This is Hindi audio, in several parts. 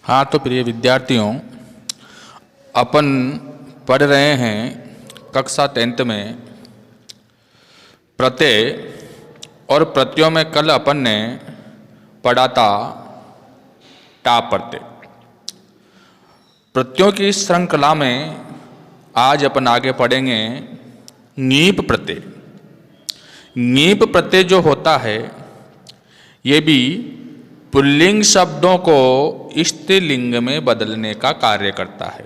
हाँ, तो प्रिय विद्यार्थियों, अपन पढ़ रहे हैं कक्षा 10th में प्रत्यय और प्रत्ययों में कल अपन ने पढ़ा था टाप प्रत्यय। प्रत्ययों की इस श्रृंखला में आज अपन आगे पढ़ेंगे ङीप प्रत्यय। ङीप प्रत्यय जो होता है ये भी पुल्लिंग शब्दों को स्त्रीलिंग में बदलने का कार्य करता है।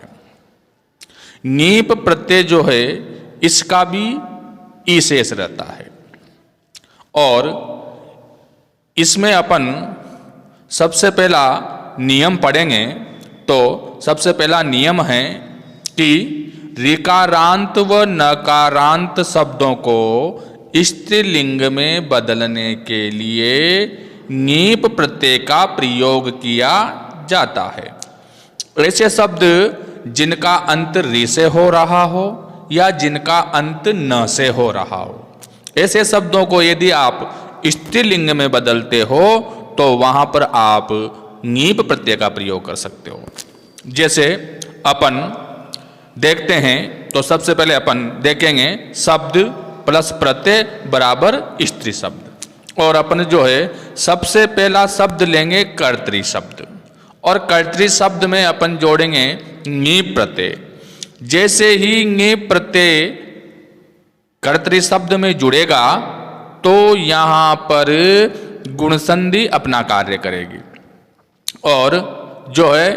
ङीप प्रत्यय जो है इसका भी ई शेष रहता है और इसमें अपन सबसे पहला नियम पढ़ेंगे। तो सबसे पहला नियम है कि ऋकारांत व नकारांत शब्दों को स्त्रीलिंग में बदलने के लिए ङीप प्रत्यय का प्रयोग किया जाता है। ऐसे शब्द जिनका अंत रि से हो रहा हो या जिनका अंत न से हो रहा हो, ऐसे शब्दों को यदि आप स्त्रीलिंग में बदलते हो तो वहां पर आप ङीप प्रत्यय का प्रयोग कर सकते हो। जैसे अपन देखते हैं तो सबसे पहले अपन देखेंगे शब्द प्लस प्रत्यय बराबर स्त्री शब्द, और अपन जो है सबसे पहला शब्द लेंगे कर्तरी शब्द और कर्तरी शब्द में अपन जोड़ेंगे ङीप प्रत्यय। जैसे ही ङीप प्रत्यय कर्तरी शब्द में जुड़ेगा तो यहां पर गुणसंधि अपना कार्य करेगी और जो है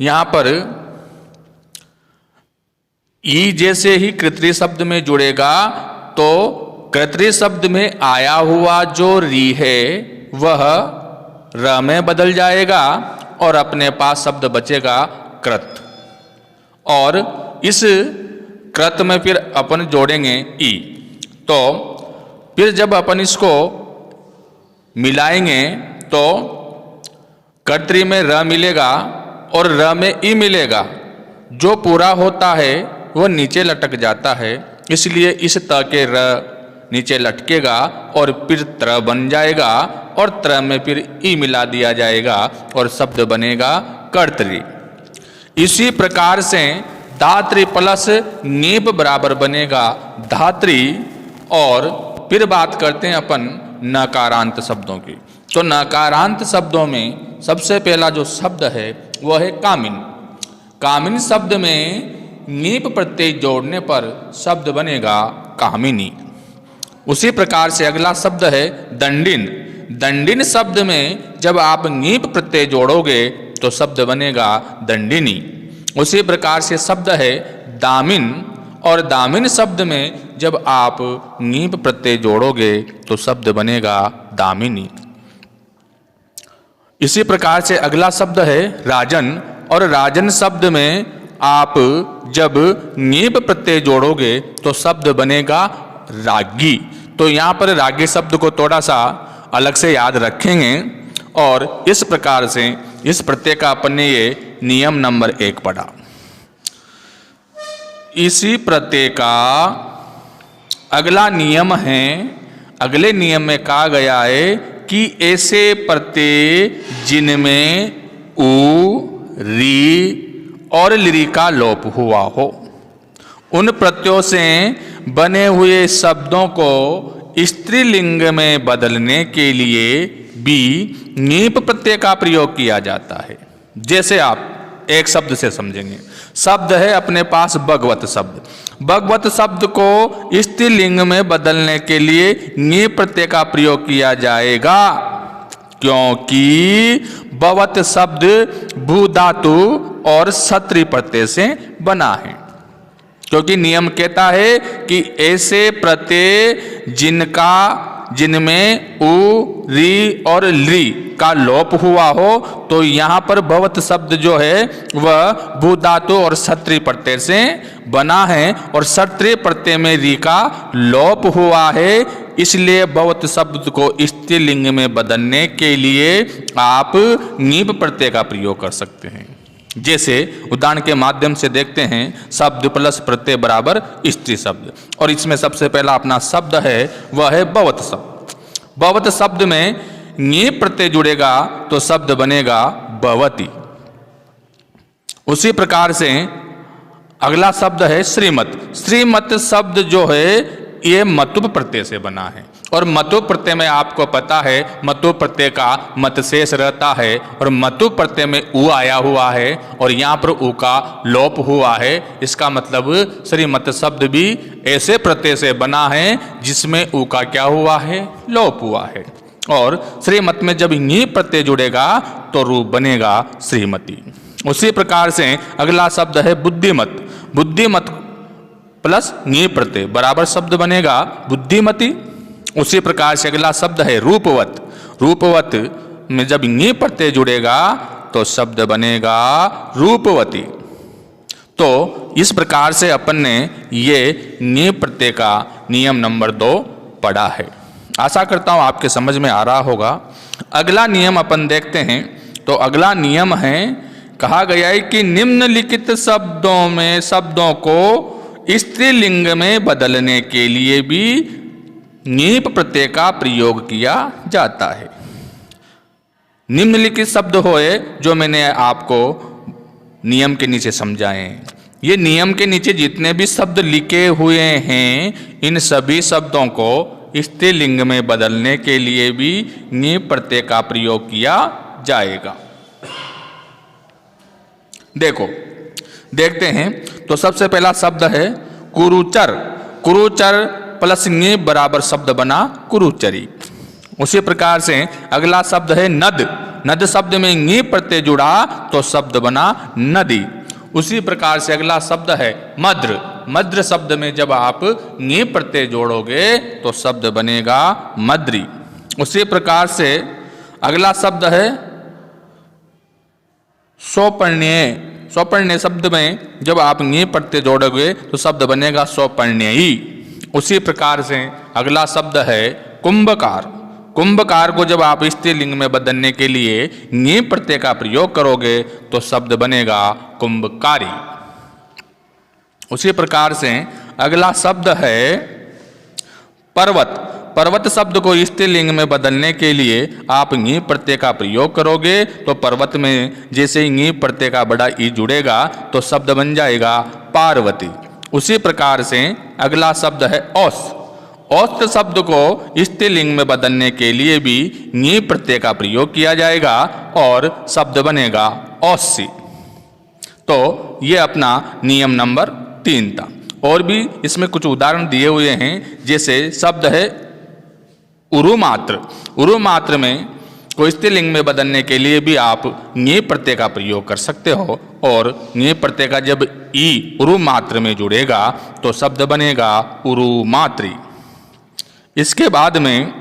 यहां पर ई जैसे ही कर्तरी शब्द में जुड़ेगा तो कर्तरी शब्द में आया हुआ जो री है वह र में बदल जाएगा और अपने पास शब्द बचेगा कृत, और इस कृत में फिर अपन जोड़ेंगे ई। तो फिर जब अपन इसको मिलाएंगे तो कर्तरी में र मिलेगा और र में ई मिलेगा। जो पूरा होता है वह नीचे लटक जाता है, इसलिए इस त के र नीचे लटकेगा और फिर त्र बन जाएगा और त्र में फिर ई मिला दिया जाएगा और शब्द बनेगा कर्तरी। इसी प्रकार से धात्री प्लस ङीप बराबर बनेगा धात्री। और फिर बात करते हैं अपन नकारांत शब्दों की। तो नकारांत शब्दों में सबसे पहला जो शब्द है वह है कामिन। कामिन शब्द में ङीप प्रत्यय जोड़ने पर शब्द बनेगा कामिनी। उसी प्रकार से अगला शब्द है दंडिन। दंडिन शब्द में जब आप ङीप प्रत्यय जोड़ोगे तो शब्द बनेगा दंडिनी। उसी प्रकार से शब्द है दामिन, और दामिन शब्द में जब आप ङीप प्रत्यय जोड़ोगे तो शब्द बनेगा दामिनी। इसी प्रकार से अगला शब्द है राजन, और राजन शब्द में आप जब ङीप प्रत्यय जोड़ोगे तो शब्द बनेगा रागी। तो यहाँ पर रागी शब्द को थोड़ा सा अलग से याद रखेंगे और इस प्रकार से इस प्रत्यय का अपन ने ये नियम नंबर 1 पढ़ा। इसी प्रत्यय का अगला नियम है, अगले नियम में कहा गया है कि ऐसे प्रत्यय जिनमें उ, री और लिरी का लोप हुआ हो, उन प्रत्ययों से बने हुए शब्दों को स्त्रीलिंग में बदलने के लिए भी ङीप प्रत्यय का प्रयोग किया जाता है। जैसे आप एक शब्द से समझेंगे। शब्द है अपने पास भगवत शब्द। भगवत शब्द को स्त्रीलिंग में बदलने के लिए ङीप प्रत्यय का प्रयोग किया जाएगा, क्योंकि भवत शब्द भू धातु और सत्री प्रत्यय से बना है। क्योंकि नियम कहता है कि ऐसे प्रत्यय जिनमें उ, री और ली का लोप हुआ हो, तो यहाँ पर भवत शब्द जो है वह भू धातु और सत्री प्रत्यय से बना है और सत्री प्रत्यय में री का लोप हुआ है। इसलिए भवत शब्द को स्त्रीलिंग में बदलने के लिए आप ङीप प्रत्यय का प्रयोग कर सकते हैं। जैसे उदाहरण के माध्यम से देखते हैं शब्द प्लस प्रत्यय बराबर स्त्री शब्द, और इसमें सबसे पहला अपना शब्द है वह है भवत शब्द। भवत शब्द में ङीप प्रत्यय जुड़ेगा तो शब्द बनेगा भवती। उसी प्रकार से अगला शब्द है श्रीमत। श्रीमत शब्द जो है ये मतुप प्रत्यय से बना है, और मतुप प्रत्यय में आपको पता है मतुप प्रत्यय का मत शेष रहता है, और मतुप प्रत्यय में उ आया हुआ है और यहाँ पर उ का लोप हुआ है। इसका मतलब श्रीमत शब्द भी ऐसे प्रत्यय से बना है जिसमें उ का क्या हुआ है, लोप हुआ है। और श्रीमत में जब नी प्रत्यय जुड़ेगा तो रूप बनेगा श्रीमती। उसी प्रकार से अगला शब्द है बुद्धिमत। बुद्धिमत प्लस नी प्रत्यय बराबर शब्द बनेगा बुद्धिमती। उसी प्रकार से अगला शब्द है रूपवत। रूपवत में जब नी प्रत्यय जुड़ेगा तो शब्द बनेगा रूपवती। तो इस प्रकार से अपन ने ये नी प्रत्यय का नियम नंबर 2 पढ़ा है। आशा करता हूँ आपके समझ में आ रहा होगा। अगला नियम अपन देखते हैं। तो अगला नियम है, कहा गया है कि निम्नलिखित शब्दों में शब्दों को स्त्रीलिंग में बदलने के लिए भी नीप प्रत्यय का प्रयोग किया जाता है। निम्नलिखित शब्द होए जो मैंने आपको नियम के नीचे समझाए। ये नियम के नीचे जितने भी शब्द लिखे हुए हैं इन सभी शब्दों को स्त्रीलिंग में बदलने के लिए भी नीप प्रत्यय का प्रयोग किया जाएगा। देखो देखते हैं। तो सबसे पहला शब्द है कुरुचर। कुरुचर प्लस नी बराबर शब्द बना कुरुचरी। उसी प्रकार से अगला शब्द है नद। नद शब्द में नी प्रत्यय जुड़ा तो शब्द बना नदी। उसी प्रकार से अगला शब्द है मद्र। मद्र शब्द में जब आप नी प्रत्यय जोड़ोगे तो शब्द बनेगा मद्री। उसी प्रकार से अगला शब्द है सौपर्ण्य। सौपर्ण्य शब्द में जब आप नी प्रत्यय जोड़ोगे तो शब्द बनेगा सौपर्ण्ययी। उसी प्रकार से अगला शब्द है कुंभकार। कुंभकार को जब आप स्त्रीलिंग में बदलने के लिए नी प्रत्यय का प्रयोग करोगे तो शब्द बनेगा कुंभकारी। उसी प्रकार से अगला शब्द है पर्वत। पर्वत शब्द को स्त्रीलिंग में बदलने के लिए आप नी प्रत्यय का प्रयोग करोगे तो पर्वत में जैसे ही नी प्रत्यय का बड़ा ई जुड़ेगा तो शब्द बन जाएगा पार्वती। उसी प्रकार से अगला शब्द है औस। औस्त शब्द को स्त्रीलिंग में बदलने के लिए भी नी प्रत्यय का प्रयोग किया जाएगा और शब्द बनेगा औसी। तो ये अपना नियम नंबर 3 था। और भी इसमें कुछ उदाहरण दिए हुए हैं। जैसे शब्द है उरुमात्र। उरुमात्र में को स्त्रीलिंग में बदलने के लिए भी आप नी प्रत्यय का प्रयोग कर सकते हो, और नी प्रत्यय का जब ई उरुमात्र में जुड़ेगा तो शब्द बनेगा उरुमात्री। इसके बाद में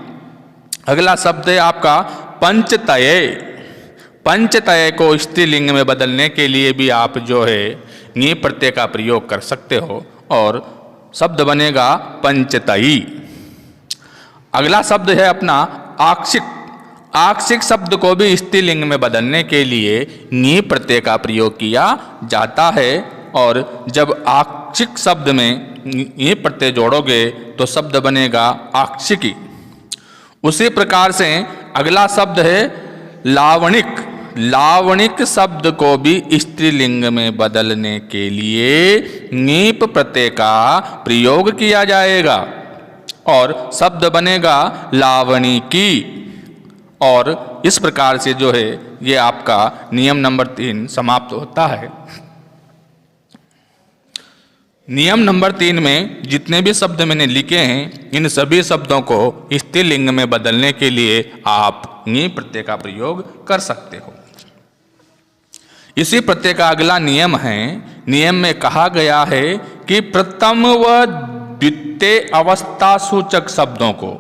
अगला शब्द है आपका पंचतय। पंचतय को स्त्रीलिंग में बदलने के लिए भी आप जो है नी प्रत्यय का प्रयोग कर सकते हो और शब्द बनेगा पंचतयी। अगला शब्द है अपना आक्षिक। आक्षिक शब्द को भी स्त्रीलिंग में बदलने के लिए नी प्रत्यय का प्रयोग किया जाता है, और जब आक्षिक शब्द में नी प्रत्यय जोड़ोगे तो शब्द बनेगा आक्षिकी। उसी प्रकार से अगला शब्द है लावणिक। लावणिक शब्द को भी स्त्रीलिंग में बदलने के लिए नीप प्रत्यय का प्रयोग किया जाएगा और शब्द बनेगा लावणिकी। और इस प्रकार से जो है ये आपका नियम नंबर 3 समाप्त होता है। नियम नंबर 3 में जितने भी शब्द मैंने लिखे हैं इन सभी शब्दों को स्त्रीलिंग में बदलने के लिए आप नी प्रत्यय का प्रयोग कर सकते हो। इसी प्रत्यय का अगला नियम है। नियम में कहा गया है कि प्रथम व द्वितीय अवस्था सूचक शब्दों को,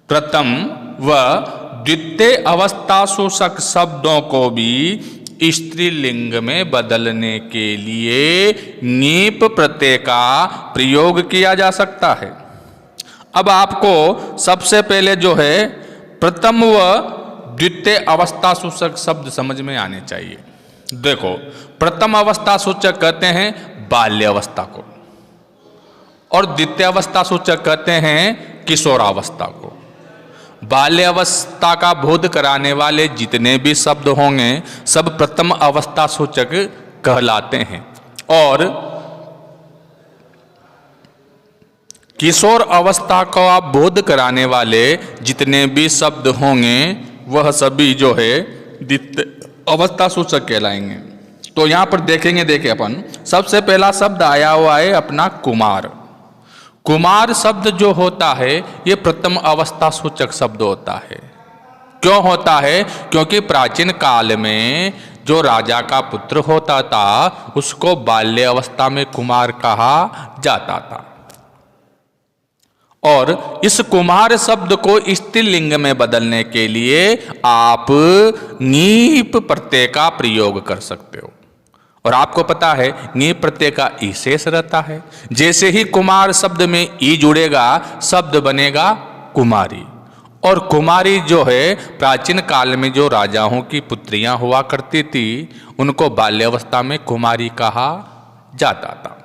प्रथम व द्वितीय अवस्था सूचक शब्दों को भी स्त्रीलिंग में बदलने के लिए नीप प्रत्यय का प्रयोग किया जा सकता है। अब आपको सबसे पहले जो है प्रथम व द्वितीय अवस्था सूचक शब्द समझ में आने चाहिए। देखो, प्रथम अवस्था सूचक कहते हैं बाल्य अवस्था को, और द्वितीय अवस्था सूचक कहते हैं किशोरावस्था को। बाल्य अवस्था का बोध कराने वाले जितने भी शब्द होंगे सब प्रथम अवस्था सूचक कहलाते हैं। और किशोर अवस्था को आप बोध कराने वाले जितने भी शब्द होंगे वह सभी जो है द्वितीय अवस्था सूचक कहलाएंगे। तो यहाँ पर देखेंगे, देखिए अपन सबसे पहला शब्द आया हुआ है अपना कुमार। कुमार शब्द जो होता है ये प्रथम अवस्था सूचक शब्द होता है। क्यों होता है? क्योंकि प्राचीन काल में जो राजा का पुत्र होता था उसको बाल्य अवस्था में कुमार कहा जाता था। और इस कुमार शब्द को स्त्रीलिंग में बदलने के लिए आप नीप प्रत्यय का प्रयोग कर सकते हो। और आपको पता है नीप प्रत्यय का ई शेष रहता है। जैसे ही कुमार शब्द में ई जुड़ेगा शब्द बनेगा कुमारी। और कुमारी जो है प्राचीन काल में जो राजाओं की पुत्रियां हुआ करती थी उनको बाल्यावस्था में कुमारी कहा जाता था।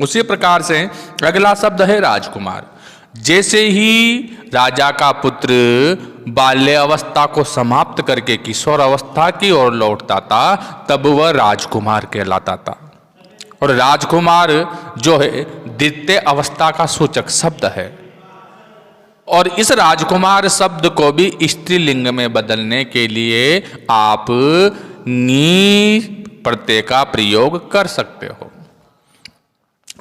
उसी प्रकार से अगला शब्द है राजकुमार। जैसे ही राजा का पुत्र बाल्य अवस्था को समाप्त करके किशोर अवस्था की ओर लौटता था तब वह राजकुमार कहलाता था। और राजकुमार जो है द्वितीय अवस्था का सूचक शब्द है। और इस राजकुमार शब्द को भी स्त्रीलिंग में बदलने के लिए आप नी प्रत्यय का प्रयोग कर सकते हो।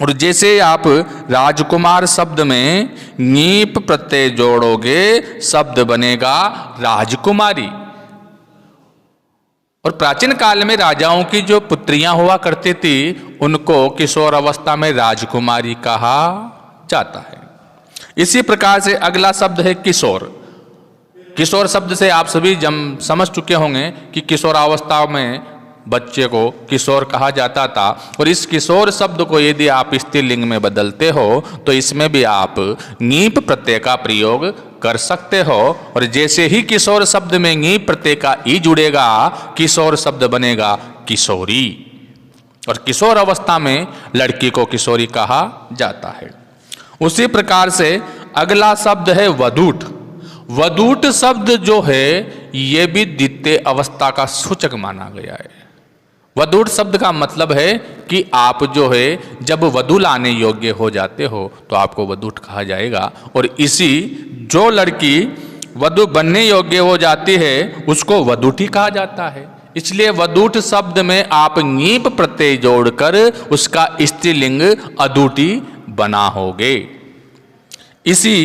और जैसे आप राजकुमार शब्द में नीप प्रत्यय जोड़ोगे शब्द बनेगा राजकुमारी। और प्राचीन काल में राजाओं की जो पुत्रियां हुआ करती थी उनको किशोर अवस्था में राजकुमारी कहा जाता है। इसी प्रकार से अगला शब्द है किशोर। किशोर शब्द से आप सभी समझ चुके होंगे कि किशोरावस्था में बच्चे को किशोर कहा जाता था। और इस किशोर शब्द को यदि आप स्त्रीलिंग में बदलते हो तो इसमें भी आप नीप प्रत्यय का प्रयोग कर सकते हो। और जैसे ही किशोर शब्द में नीप प्रत्यय का ई जुड़ेगा किशोर शब्द बनेगा किशोरी। और किशोर अवस्था में लड़की को किशोरी कहा जाता है। उसी प्रकार से अगला शब्द है वधूट। वधूट शब्द जो है ये भी द्वितीय अवस्था का सूचक माना गया है। वधूट शब्द का मतलब है कि आप जो है जब वधू लाने योग्य हो जाते हो तो आपको वधूट कहा जाएगा। और इसी जो लड़की वधू बनने योग्य हो जाती है उसको वधूटी कहा जाता है। इसलिए वधूट शब्द में आप नीप प्रत्यय जोड़कर उसका स्त्रीलिंग अदूटी बना होगे। इसी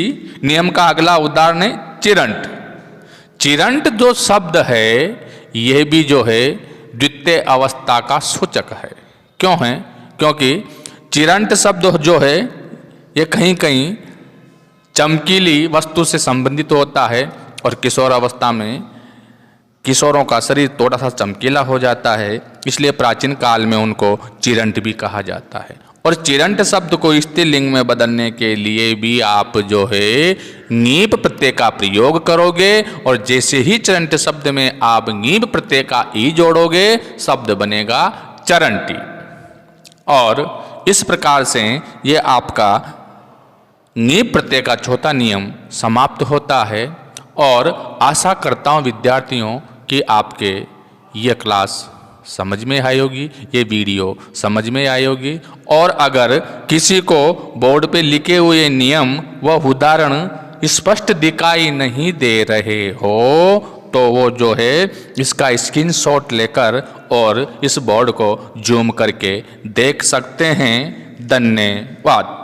नियम का अगला उदाहरण है चिरंट। चिरंट जो शब्द है यह भी जो है द्वितीय अवस्था का सूचक है। क्यों है? क्योंकि चिरंट शब्द जो है ये कहीं कहीं चमकीली वस्तु से संबंधित होता है। और किशोर अवस्था में किशोरों का शरीर थोड़ा सा चमकीला हो जाता है इसलिए प्राचीन काल में उनको चिरंट भी कहा जाता है। और चिरंट शब्द को स्त्रीलिंग में बदलने के लिए भी आप जो है नीप प्रत्यय का प्रयोग करोगे। और जैसे ही चिरंट शब्द में आप नीप प्रत्यय का ई जोड़ोगे शब्द बनेगा चरंटी। और इस प्रकार से ये आपका नीप प्रत्यय का चौथा नियम समाप्त होता है। और आशा करता हूँ विद्यार्थियों कि आपके ये क्लास समझ में आई होगी, ये वीडियो समझ में आई होगी। और अगर किसी को बोर्ड पे लिखे हुए नियम व उदाहरण स्पष्ट दिखाई नहीं दे रहे हो तो वो जो है इसका स्क्रीनशॉट लेकर और इस बोर्ड को जूम करके देख सकते हैं। धन्यवाद।